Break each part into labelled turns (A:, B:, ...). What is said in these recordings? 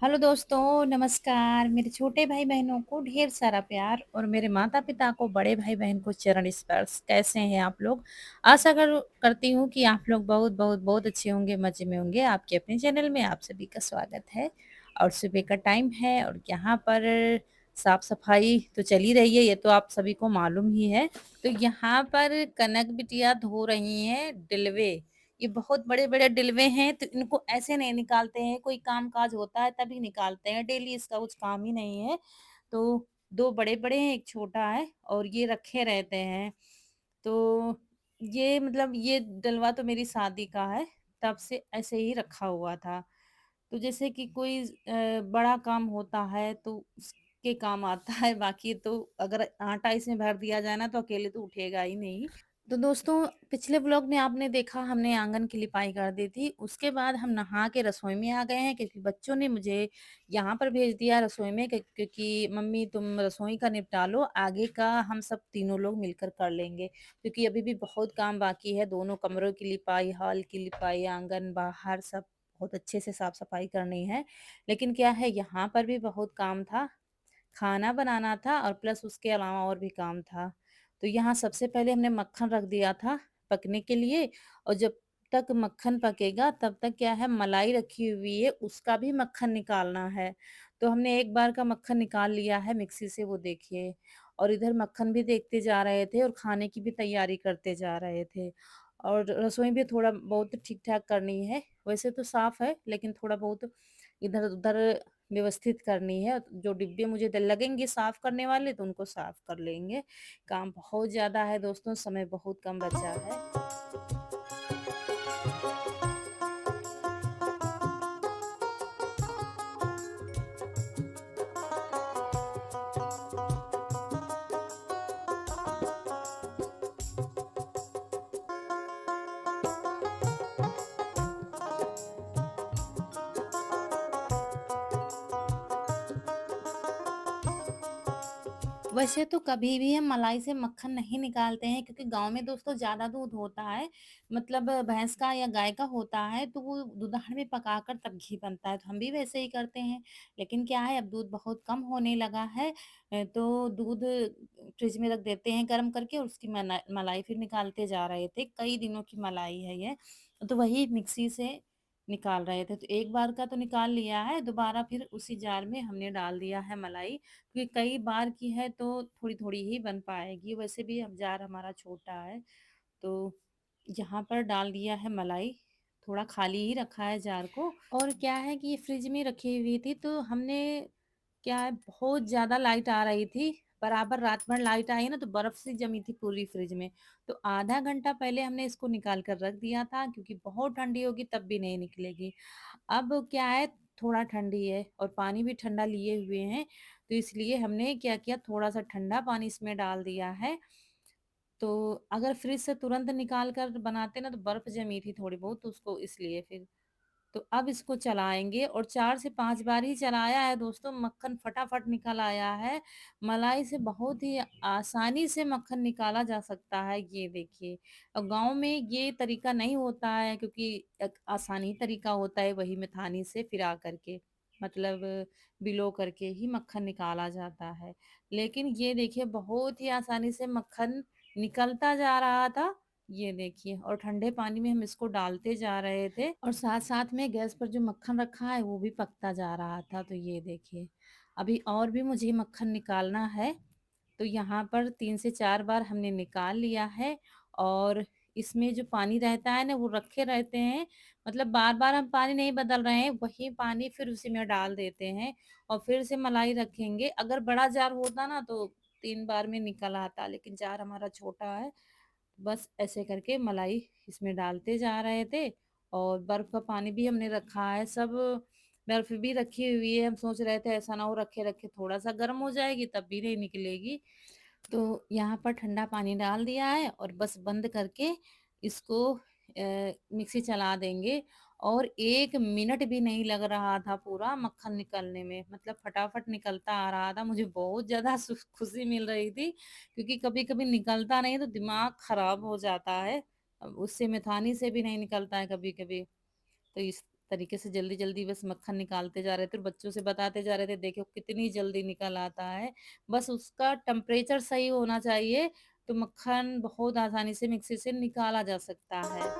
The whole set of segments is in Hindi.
A: हेलो दोस्तों, नमस्कार। मेरे छोटे भाई-बहनों को ढेर सारा प्यार और मेरे माता-पिता को, बड़े भाई-बहन को चरण स्पर्श। कैसे हैं आप लोग? आशा करती हूँ कि आप लोग बहुत अच्छे होंगे, मज़े में होंगे। आपके अपने चैनल में आप सभी का स्वागत है और सुबह का टाइम है और यहाँ पर साफ-सफाई तो चल ही रही है, ये तो आप सभी को मालूम ही है। तो यहाँ पर कनक बिटिया धो रही हैं डिलवे। ये बहुत बड़े-बड़े डिलवे हैं, तो इनको ऐसे नहीं निकालते हैं, कोई काम-काज होता है तभी निकालते हैं, डेली इसका कुछ काम ही नहीं है। तो 2 बड़े-बड़े हैं, 1 छोटा है और ये रखे रहते हैं। तो ये मतलब ये डलवा तो मेरी शादी का है, तब से ऐसे ही रखा हुआ था। तो जैसे कि कोई बड़ा काम होता है तो उसके काम आता है, बाकी तो अगर आटा इसमें भर दिया जाए ना तो अकेले तो उठेगा ही नहीं। तो दोस्तों, पिछले व्लॉग में आपने देखा हमने आंगन की लिपाई कर दी थी। उसके बाद हम नहा के रसोई में आ गए हैं क्योंकि बच्चों ने मुझे यहाँ पर भेज दिया रसोई में क्योंकि मम्मी तुम रसोई का निपटा लो, आगे का हम सब तीनों लोग मिलकर कर लेंगे। क्योंकि अभी भी बहुत काम बाकी है, दोनों कमरों की लिपाई, हॉल की लिपाई, आंगन, बाहर सब बहुत अच्छे से साफ-सफाई करनी है। लेकिन क्या है, यहाँ पर भी बहुत काम था। खाना बनाना था और प्लस उसके अलावा और भी काम था। तो यहाँ सबसे पहले हमने मक्खन रख दिया था पकने के लिए और जब तक मक्खन पकेगा तब तक क्या है, मलाई रखी हुई है उसका भी मक्खन निकालना है। तो हमने एक बार का मक्खन निकाल लिया है मिक्सी से, वो देखिए। और इधर मक्खन भी देखते जा रहे थे और खाने की भी तैयारी करते जा रहे थे। और रसोई भी थोड़ा बहुत ठीक-ठाक करनी है। वैसे तो साफ है लेकिन थोड़ा बहुत इधर-उधर व्यवस्थित करनी है। जो डिब्बे मुझे लगेंगे साफ करने वाले तो उनको साफ कर लेंगे। काम बहुत ज़्यादा है दोस्तों, समय बहुत कम बचा है। वैसे तो कभी भी हम मलाई से मक्खन नहीं निकालते हैं क्योंकि गाँव में दोस्तों ज़्यादा दूध होता है, मतलब भैंस का या गाय का होता है तो वो दूधाड़ में पकाकर तब घी बनता है, तो हम भी वैसे ही करते हैं। लेकिन क्या है, अब दूध बहुत कम होने लगा है, तो दूध फ्रिज में रख देते हैं गर्म करके और उसकी मलाई फिर निकालते जा रहे थे। कई दिनों की मलाई है ये, तो वही मिक्सी से निकाल रहे थे। तो एक बार का तो निकाल लिया है, दोबारा फिर उसी जार में हमने डाल दिया है मलाई। क्योंकि कई बार की है तो थोड़ी-थोड़ी ही बन पाएगी, वैसे भी अब जार हमारा छोटा है। तो यहाँ पर डाल दिया है मलाई, थोड़ा खाली ही रखा है जार को। और क्या है कि ये फ्रिज में रखी हुई थी तो हमने क्या है, बहुत ज़्यादा लाइट आ रही थी, बराबर रात भर लाइट आई ना तो बर्फ सी जमी थी पूरी फ्रिज में। तो आधा घंटा पहले हमने इसको निकाल कर रख दिया था क्योंकि बहुत ठंडी होगी तब भी नहीं निकलेगी। अब क्या है, थोड़ा ठंडी है और पानी भी ठंडा लिए हुए हैं, तो इसलिए हमने क्या किया, थोड़ा-सा ठंडा पानी इसमें डाल दिया है। तो अगर फ्रिज से तुरंत निकाल कर बनाते ना तो बर्फ जमी थी थोड़ी बहुत, तो उसको इसलिए फिर। तो अब इसको चलाएँगे और 4 से 5 बार ही चलाया है दोस्तों, मक्खन फटाफट निकल आया है। मलाई से बहुत ही आसानी से मक्खन निकाला जा सकता है, ये देखिए। गाँव में ये तरीका नहीं होता है क्योंकि एक आसानी तरीका होता है वही मेथानी से फिरा करके, मतलब बिलो करके ही मक्खन निकाला जाता है। लेकिन ये देखिए बहुत ही आसानी से मक्खन निकलता जा रहा था। ये देखिए, और ठंडे पानी में हम इसको डालते जा रहे थे और साथ-साथ में गैस पर जो मक्खन रखा है वो भी पकता जा रहा था। तो ये देखिए, अभी और भी मुझे मक्खन निकालना है। तो यहाँ पर 3 से 4 बार हमने निकाल लिया है और इसमें जो पानी रहता है ना वो रखे रहते हैं, मतलब बार-बार हम पानी नहीं बदल रहे हैं, वही पानी फिर उसी में डाल देते हैं और फिर से मलाई रखेंगे। अगर बड़ा जार होता ना तो 3 बार में निकल आता, लेकिन जार हमारा छोटा है। बस ऐसे करके मलाई इसमें डालते जा रहे थे और बर्फ का पानी भी हमने रखा है, सब बर्फ भी रखी हुई है। हम सोच रहे थे ऐसा ना हो रखे रखे थोड़ा सा गर्म हो जाएगी तब भी नहीं निकलेगी। तो यहाँ पर ठंडा पानी डाल दिया है और बस बंद करके इसको मिक्सी चला देंगे। और 1 मिनट भी नहीं लग रहा था पूरा मक्खन निकलने में, मतलब फटाफट निकलता आ रहा था। मुझे बहुत ज़्यादा खुशी मिल रही थी क्योंकि कभी-कभी निकलता नहीं तो दिमाग खराब हो जाता है। उससे मेथानी से भी नहीं निकलता है कभी-कभी। तो तरीके से जल्दी-जल्दी बस मक्खन निकालते जा रहे थे और बच्चों से बताते जा रहे थे, देखो कितनी जल्दी निकल आता है। बस उसका टेम्परेचर सही होना चाहिए, तो मक्खन बहुत आसानी से मिक्सी से निकाला जा सकता है।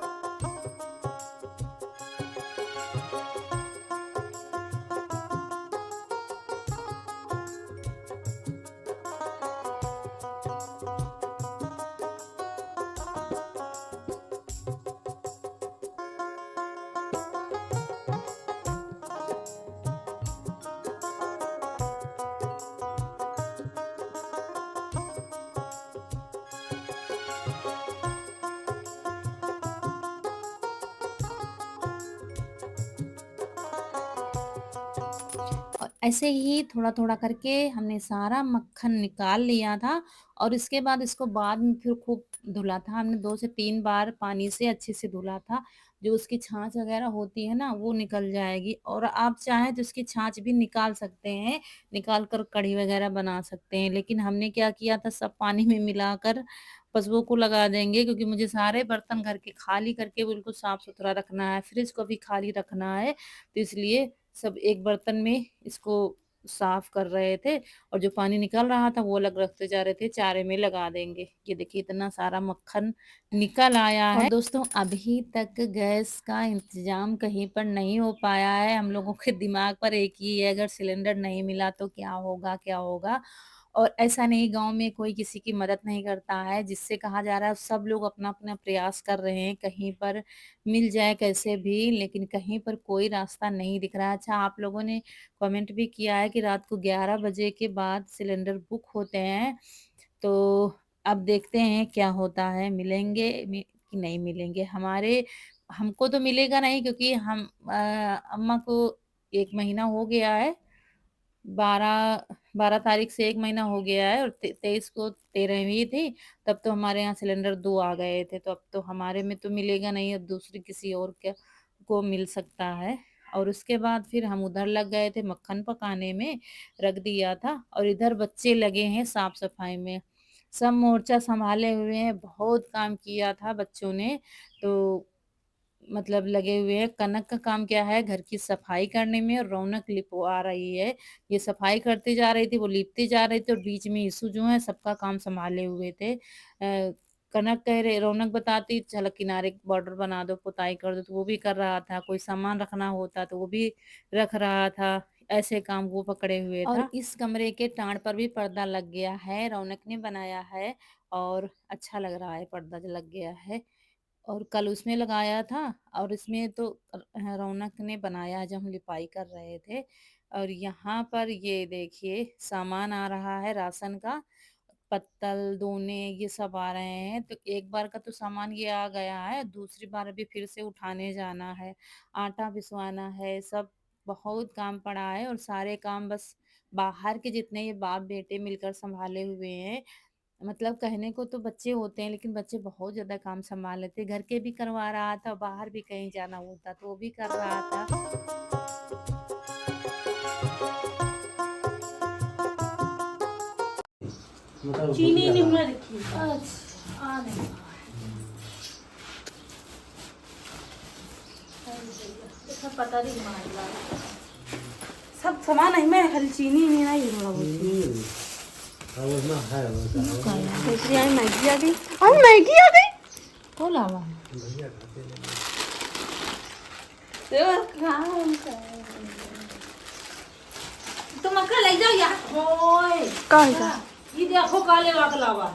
A: और ऐसे ही थोड़ा-थोड़ा करके हमने सारा मक्खन निकाल लिया था और इसके बाद इसको बाद में फिर खूब धुला था। हमने 2 से 3 बार पानी से अच्छे से धुला था। जो उसकी छाछ वग़ैरह होती है ना, वो निकल जाएगी और आप चाहें तो उसकी छाछ भी निकाल सकते हैं, निकाल कर कढ़ी वग़ैरह बना सकते हैं। लेकिन हमने क्या किया था, सब पानी में मिलाकर पशुओं को लगा देंगे क्योंकि मुझे सारे बर्तन घर के खाली करके बिल्कुल साफ-सुथरा रखना है, फ्रिज को भी खाली रखना है। तो इसलिए सब एक बर्तन में इसको साफ कर रहे थे और जो पानी निकल रहा था वो अलग रखते जा रहे थे, चारे में लगा देंगे। ये देखिए इतना सारा मक्खन निकल आया और है। दोस्तों अभी तक गैस का इंतज़ाम कहीं पर नहीं हो पाया है। हम लोगों के दिमाग पर एक ही है, अगर सिलेंडर नहीं मिला तो क्या होगा, क्या होगा? और ऐसा नहीं गाँव में कोई किसी की मदद नहीं करता है, जिससे कहा जा रहा है सब लोग अपना-अपना प्रयास कर रहे हैं, कहीं पर मिल जाए कैसे भी, लेकिन कहीं पर कोई रास्ता नहीं दिख रहा है। अच्छा आप लोगों ने कमेंट भी किया है कि रात को 11 बजे के बाद सिलेंडर बुक होते हैं, तो अब देखते हैं क्या होता है, मिलेंगे कि नहीं मिलेंगे। हमको तो मिलेगा नहीं क्योंकि अम्मा को 1 महीना हो गया है 12 12 तारीख से 1 महीना हो गया है और 23 को 13वीं थी, तब तो हमारे यहाँ सिलेंडर 2 आ गए थे, तो अब तो हमारे में तो मिलेगा नहीं, अब दूसरी किसी और के को मिल सकता है। और उसके बाद फिर हम उधर लग गए थे मक्खन पकाने में, रख दिया था और इधर बच्चे लगे हैं साफ-सफाई में। सब मोर्चा सँभाले हुए हैं, बहुत काम किया था बच्चों ने, तो मतलब लगे हुए हैं। कनक का काम क्या है, घर की सफाई करने में और रौनक लिपवा रही है। ये सफाई करती जा रही थी, वो लिपती जा रही थी और बीच में इशू जो है सबका काम सँभाले हुए थे। कनक कह रहे रौनक बताती चलो किनारे बॉर्डर बना दो, पुताई कर दो, तो वो भी कर रहा था। कोई सामान रखना होता तो वो भी रख रहा था। ऐसे काम वो पकड़े हुए और था। इस कमरे के टाँड़ पर भी पर्दा लग गया है, रौनक ने बनाया है और अच्छा लग रहा है पर्दा जो लग गया है। और कल उसमें लगाया था और इसमें तो रौनक ने बनाया जब हम लिपाई कर रहे थे और यहाँ पर ये देखिए सामान आ रहा है राशन का पत्तल दोने ये सब आ रहे हैं तो एक बार का तो सामान ये आ गया है दूसरी बार अभी फिर से उठाने जाना है आटा पिसवाना है सब बहुत काम पड़ा है और सारे काम बस बाहर के जितने ये बाप बेटे मिलकर संभाले हुए हैं मतलब कहने को तो बच्चे होते हैं, लेकिन बच्चे बहुत ज़्यादा काम सँभाल लेते हैं। घर के भी करवा रहा था, बाहर भी कहीं जाना होता तो वो भी कर रहा था।
B: चीनी निम्न रखी अच्छा आ नहीं देखा पता नहीं मारला सब सामान है मैं खाली चीनी नहीं ना ये थोड़ा बहुत देखिए आई मैगी आ गई आई मैगी आ गई
A: तो लावा
B: तो काम तो मक्का ले जाओ यार ओए
C: कहाँ
B: ये देखो काले वाकलावा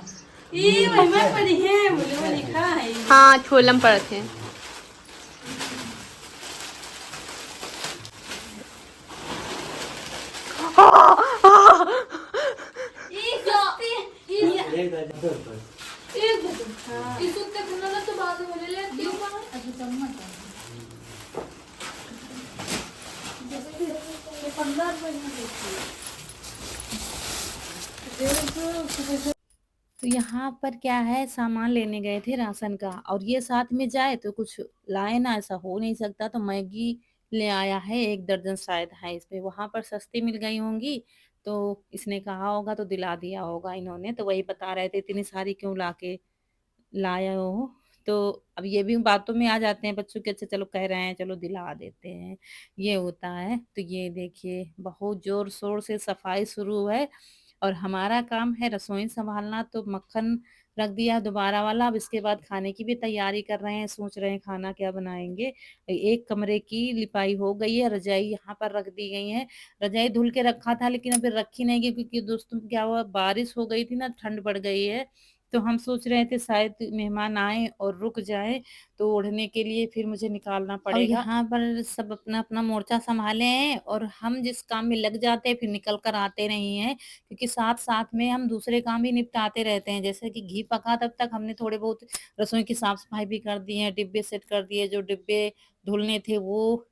B: ये भाई मैं पड़ी है बोले वो लिखा है
C: हाँ छोलम पड़ते हैं
B: ये सकती ये एक हां इस उत्ते कुनाला तो बाद में ले क्यों का अच्छा चम्मच जैसे ये 15 रुपए में देखिए
A: तो यहाँ पर क्या है सामान लेने गए थे राशन का और ये साथ में जाए तो कुछ लाए ना ऐसा हो नहीं सकता तो मैगी ले आया है 1 दर्जन शायद है इसमें वहाँ पर सस्ती मिल गई होंगी तो इसने कहा होगा तो दिला दिया होगा इन्होंने तो वही बता रहे थे इतनी सारी क्यों लाके लाए हो तो अब ये भी बातों में आ जाते हैं बच्चों के, अच्छा चलो कह रहे हैं चलो दिला देते हैं, ये होता है। तो ये देखिए बहुत जोर शोर से सफाई शुरू है और हमारा काम है रसोई संभालना। तो मक्खन रख दिया दोबारा वाला, अब इसके बाद खाने की भी तैयारी कर रहे हैं, सोच रहे हैं खाना क्या बनाएंगे। एक कमरे की लिपाई हो गई है, रजाई यहाँ पर रख दी गई है। रजाई धुल के रखा था लेकिन अभी रखी नहीं गई क्योंकि दोस्तों क्या हुआ, बारिश हो गई थी ना, ठंड बढ़ गई है। तो हम सोच रहे थे शायद मेहमान आए और रुक जाए तो ओढ़ने के लिए फिर मुझे निकालना पड़ेगा। और यहाँ पर सब अपना अपना मोर्चा संभाले हैं और हम जिस काम में लग जाते हैं फिर निकल कर आते नहीं हैं, क्योंकि साथ साथ में हम दूसरे काम भी निपटाते रहते हैं। जैसे कि घी पका तब तक हमने थोड़े बहुत रसोई की साफ सफाई भी कर दी है, डिब्बे सेट कर दिए, जो डिब्बे धुलने थे वो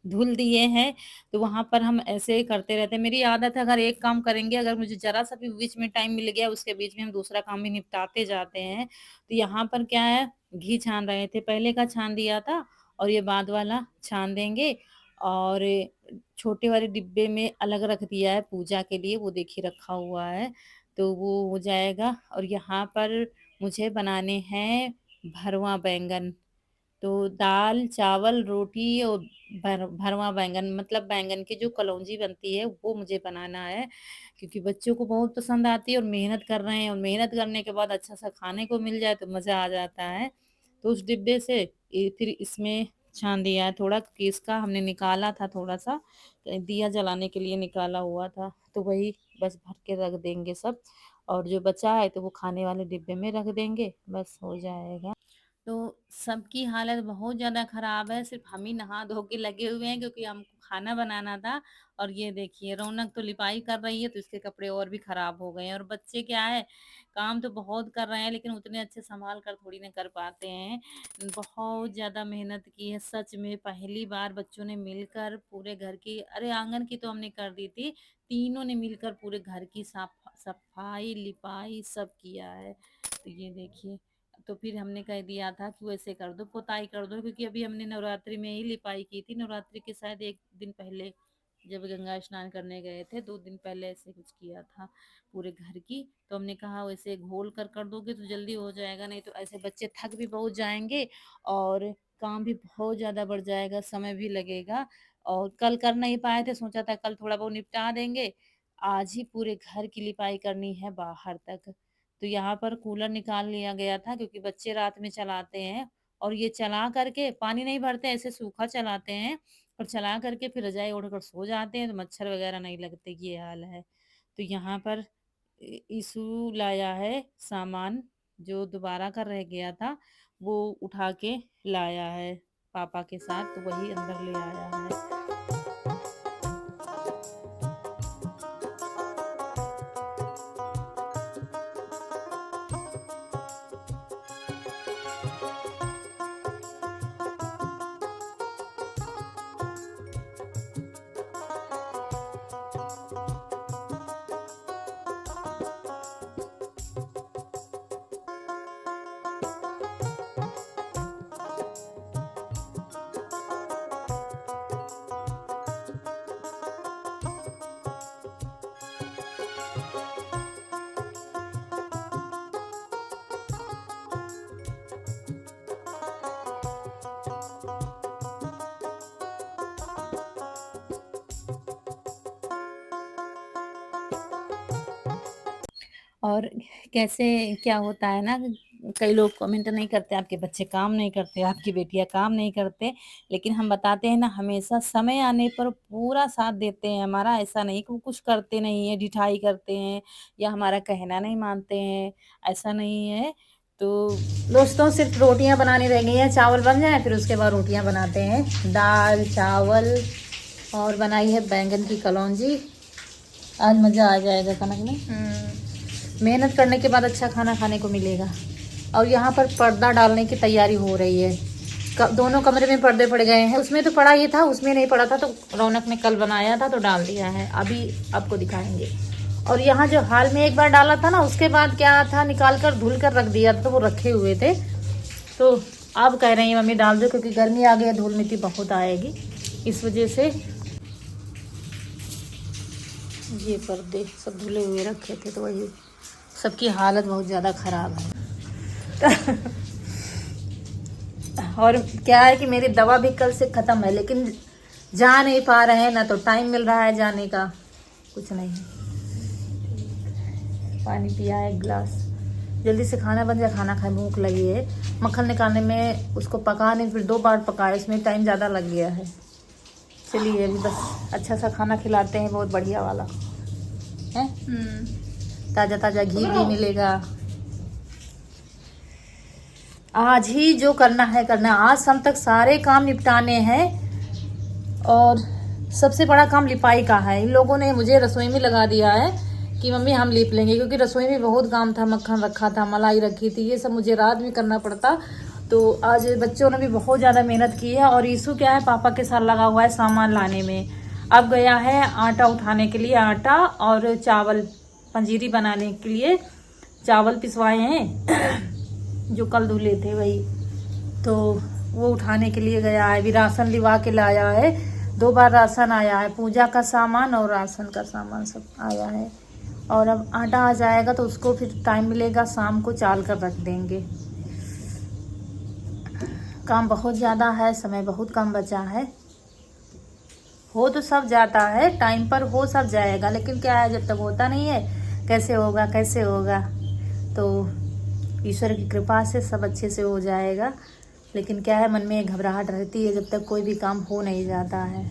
A: धुल दिए हैं। तो वहां पर हम ऐसे ही करते रहते हैं। मेरी आदत है अगर एक काम करेंगे, अगर मुझे जरा सा भी बीच में टाइम मिल गया उसके बीच में हम दूसरा काम भी निपटाते जाते हैं। तो यहाँ पर क्या है, घी छान रहे थे, पहले का छान दिया था और ये बाद वाला छान देंगे। और छोटे वाले डिब्बे में अलग रख दिया है पूजा के लिए, वो देखिए रखा हुआ है, तो वो हो जाएगा। और यहाँ पर मुझे बनाने हैं भरवा बैंगन, तो दाल चावल रोटी और भरवा बैंगन, मतलब बैंगन की जो कलौंजी बनती है वो मुझे बनाना है, क्योंकि बच्चों को बहुत पसंद आती है और मेहनत कर रहे हैं, और मेहनत करने के बाद अच्छा सा खाने को मिल जाए तो मज़ा आ जाता है। तो उस डिब्बे से फिर इसमें छान दिया है थोड़ा, क्योंकि इसका हमने निकाला था थोड़ा सा, दिया जलाने के लिए निकाला हुआ था, तो वही बस भर के रख देंगे सब। और जो बचा है तो वो खाने वाले डिब्बे में रख देंगे, बस हो जाएगा। तो सबकी हालत बहुत ज़्यादा ख़राब है, सिर्फ़ हम ही नहा धो के लगे हुए हैं क्योंकि हमको खाना बनाना था। और ये देखिए रौनक तो लिपाई कर रही है तो इसके कपड़े और भी ख़राब हो गए हैं। और बच्चे क्या है, काम तो बहुत कर रहे हैं लेकिन उतने अच्छे सँभाल कर थोड़ी ना कर पाते हैं। बहुत ज़्यादा मेहनत की है सच में, पहली बार बच्चों ने मिलकर पूरे घर की, अरे आंगन की तो हमने कर दी थी, तीनों ने मिलकर पूरे घर की सफाई लिपाई सब किया है। तो ये देखिए, तो फिर हमने कह दिया था कि वैसे कर दो, पुताई कर दो, क्योंकि अभी हमने नवरात्रि में ही लिपाई की थी, नवरात्रि के शायद एक दिन पहले जब गंगा स्नान करने गए थे 2 दिन पहले ऐसे कुछ किया था पूरे घर की। तो हमने कहा वैसे घोल कर दोगे तो जल्दी हो जाएगा, नहीं तो ऐसे बच्चे थक भी बहुत जाएंगे और काम भी बहुत ज़्यादा बढ़ जाएगा, समय भी लगेगा। और कल कर नहीं पाए थे, सोचा था कल थोड़ा बहुत निपटा देंगे, आज ही पूरे घर की लिपाई करनी है बाहर तक। तो यहाँ पर कूलर निकाल लिया गया था क्योंकि बच्चे रात में चलाते हैं और ये चला करके पानी नहीं भरते, ऐसे सूखा चलाते हैं और चला करके फिर रजाई ओढ़कर सो जाते हैं, तो मच्छर वगैरह नहीं लगते, ये हाल है। तो यहाँ पर इशू लाया है सामान, जो दोबारा का रह गया था वो उठा के लाया है पापा के साथ, तो वही अंदर ले आया है। और कैसे क्या होता है ना, कई लोग कमेंट नहीं करते आपके बच्चे काम नहीं करते, आपकी बेटियां काम नहीं करते, लेकिन हम बताते हैं ना हमेशा समय आने पर पूरा साथ देते हैं हमारा। ऐसा नहीं कि वो कुछ करते नहीं है, ढिठाई करते हैं या हमारा कहना नहीं मानते हैं, ऐसा नहीं है। तो दोस्तों सिर्फ रोटियां बनानी रह गई हैं, चावल बन जाए फिर उसके बाद रोटियां बनाते हैं, दाल चावल और बनाई है बैंगन की कलौंजी। आज मज़ा आ जाएगा खाना में, मेहनत करने के बाद अच्छा खाना खाने को मिलेगा। और यहाँ पर पर्दा डालने की तैयारी हो रही है, दोनों कमरे में पर्दे पड़ गए हैं, उसमें तो पड़ा ही था, उसमें नहीं पड़ा था तो रौनक ने कल बनाया था तो डाल दिया है, अभी आपको दिखाएंगे। और यहाँ जो हाल में एक बार डाला था ना, उसके बाद क्या था, निकाल कर धुल कर रख दिया था, तो वो रखे हुए थे, तो अब कह रही हैं मम्मी डाल दो क्योंकि गर्मी आ गई, धूल मिट्टी बहुत आएगी, इस वजह से ये पर्दे सब धुले हुए रखे थे, तो वही सबकी हालत बहुत ज़्यादा ख़राब है। और क्या है कि मेरी दवा भी कल से ख़त्म है, लेकिन जा नहीं पा रहे हैं, ना तो टाइम मिल रहा है जाने का, कुछ नहीं। पानी पिया है एक गिलास। जल्दी से खाना बन जाए, खाना खाए, भूख लगी है। मक्खन निकालने में, उसको पकाने फिर 2 बार पकाए, उसमें टाइम ज़्यादा लग गया है। चलिए अभी बस अच्छा सा खाना खिलाते हैं, बहुत बढ़िया वाला है। ताज़ा ताज़ा घी भी मिलेगा। आज ही जो करना है करना है। आज शाम तक सारे काम निपटाने हैं। और सबसे बड़ा काम लिपाई का है। इन लोगों ने मुझे रसोई में लगा दिया है कि मम्मी हम लीप लेंगे, क्योंकि रसोई में बहुत काम था। मक्खन रखा था, मलाई रखी थी, ये सब मुझे रात में करना पड़ता। तो आज बच्चों ने भी बहुत ज़्यादा मेहनत की है। और ईशू क्या है, पापा के साथ लगा हुआ है सामान लाने में। अब गया है आटा उठाने के लिए, आटा और चावल पंजीरी बनाने के लिए चावल पिसवाए हैं जो कल धुले थे वही, तो वो उठाने के लिए गया है। अभी राशन लिवा के लाया है। 2 बार राशन आया है, पूजा का सामान और राशन का सामान सब आया है। और अब आटा आ जाएगा तो उसको फिर टाइम मिलेगा, शाम को चाल कर रख देंगे। काम बहुत ज़्यादा है, समय बहुत कम बचा है। हो तो सब जाता है, टाइम पर हो सब जाएगा, लेकिन क्या है, जब तक होता नहीं है कैसे होगा कैसे होगा। तो ईश्वर की कृपा से सब अच्छे से हो जाएगा। लेकिन क्या है, मन में घबराहट रहती है जब तक कोई भी काम हो नहीं जाता है।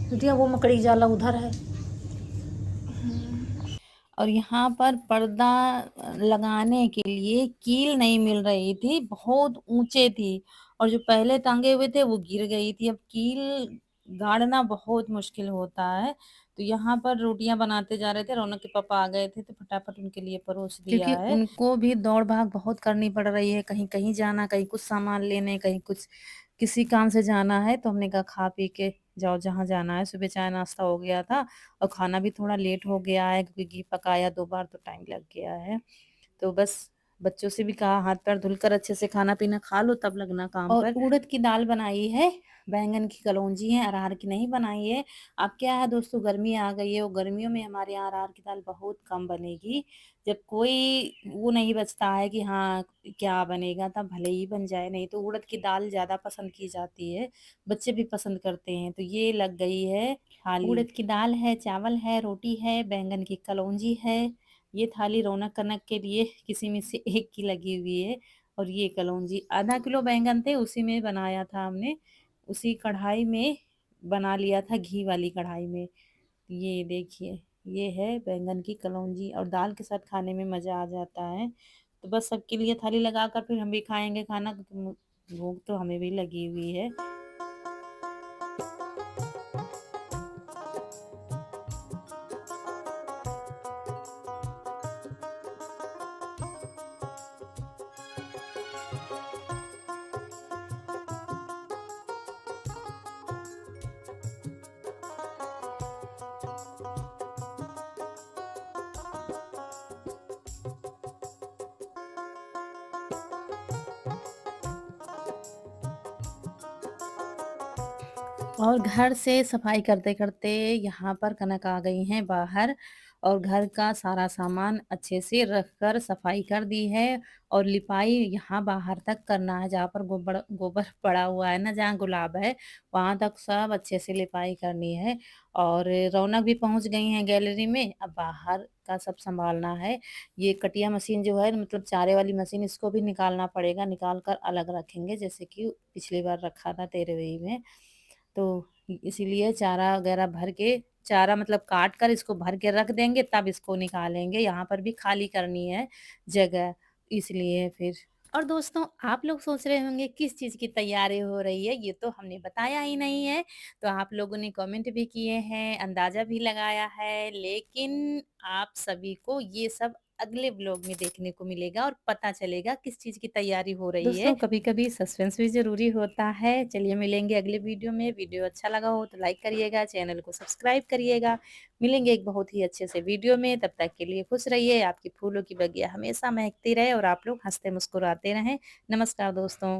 A: बिटिया वो मकड़ी जाला उधर है। और यहाँ पर पर्दा लगाने के लिए कील नहीं मिल रही थी, बहुत ऊंचे थी। और जो पहले टांगे हुए थे वो गिर गई थी। अब कील गाड़ना बहुत मुश्किल होता है। तो यहाँ पर रोटियां बनाते जा रहे थे, रौनक के पापा आ गए थे तो फटाफट उनके लिए परोस दिया है, क्योंकि उनको भी दौड़ भाग बहुत करनी पड़ रही है। कहीं कहीं जाना, कहीं कुछ सामान लेने, कहीं कुछ किसी काम से जाना है। तो हमने कहा खा पी के जाओ जहाँ जाना है। सुबह चाय नाश्ता हो गया था और खाना भी थोड़ा लेट हो गया है, क्योंकि घी पकाया 2 बार तो टाइम लग गया है। तो बस बच्चों से भी कहा हाथ पैर धुलकर अच्छे से खाना पीना खा लो तब लगना काम और पर। उड़द की दाल बनाई है, बैंगन की कलौंजी है, अरहर की नहीं बनाई है। अब क्या है दोस्तों, गर्मी आ गई है और गर्मियों में हमारे यहाँ अरहर की दाल बहुत कम बनेगी। जब कोई वो नहीं बचता है कि हाँ क्या बनेगा, तब भले ही बन जाए, नहीं तो उड़द की दाल ज़्यादा पसंद की जाती है, बच्चे भी पसंद करते हैं। तो ये लग गई है थाली। उड़द की दाल है, चावल है, रोटी है, बैंगन की कलौंजी है। ये थाली रौनक कनक के लिए किसी में से एक की लगी हुई है। और ये कलौंजी, आधा किलो बैंगन थे उसी में बनाया था हमने, उसी कढ़ाई में बना लिया था, घी वाली कढ़ाई में। ये देखिए, ये है बैंगन की कलौंजी और दाल के साथ खाने में मज़ा आ जाता है। तो बस सबके लिए थाली लगाकर फिर हम भी खाएंगे खाना, क्योंकि भूख तो हमें भी लगी हुई है। और घर से सफाई करते-करते यहाँ पर कनक आ गई हैं बाहर, और घर का सारा सामान अच्छे से रख कर सफाई कर दी है। और लिपाई यहाँ बाहर तक करना है, जहाँ पर गोबर गोबर पड़ा हुआ है ना, जहाँ गुलाब है, वहाँ तक सब अच्छे से लिपाई करनी है। और रौनक भी पहुँच गई हैं गैलरी में, अब बाहर का सब सँभालना है। ये कटिया मशीन जो है, मतलब चारे वाली मशीन, इसको भी निकालना पड़ेगा, निकाल कर अलग रखेंगे, जैसे कि पिछली बार रखा था 13वीं में। तो इसीलिए चारा वगैरह भर के, चारा मतलब काट कर इसको भर के रख देंगे, तब इसको निकालेंगे। यहाँ पर भी खाली करनी है जगह, इसलिए फिर। और दोस्तों, आप लोग सोच रहे होंगे किस चीज़ की तैयारी हो रही है, ये तो हमने बताया ही नहीं है। तो आप लोगों ने कमेंट भी किए हैं, अंदाज़ा भी लगाया है, लेकिन आप सभी को ये सब अगले व्लॉग में देखने को मिलेगा और पता चलेगा किस चीज़ की तैयारी हो रही है। दोस्तों, कभी-कभी सस्पेंस भी ज़रूरी होता है। चलिए मिलेंगे अगले वीडियो में। वीडियो अच्छा लगा हो तो लाइक करिएगा, चैनल को सब्सक्राइब करिएगा। मिलेंगे एक बहुत ही अच्छे से वीडियो में, तब तक के लिए खुश रहिए, आपकी फूलों की बगिया हमेशा महकती रहे और आप लोग हँसते मुस्कुराते रहें। नमस्कार दोस्तों।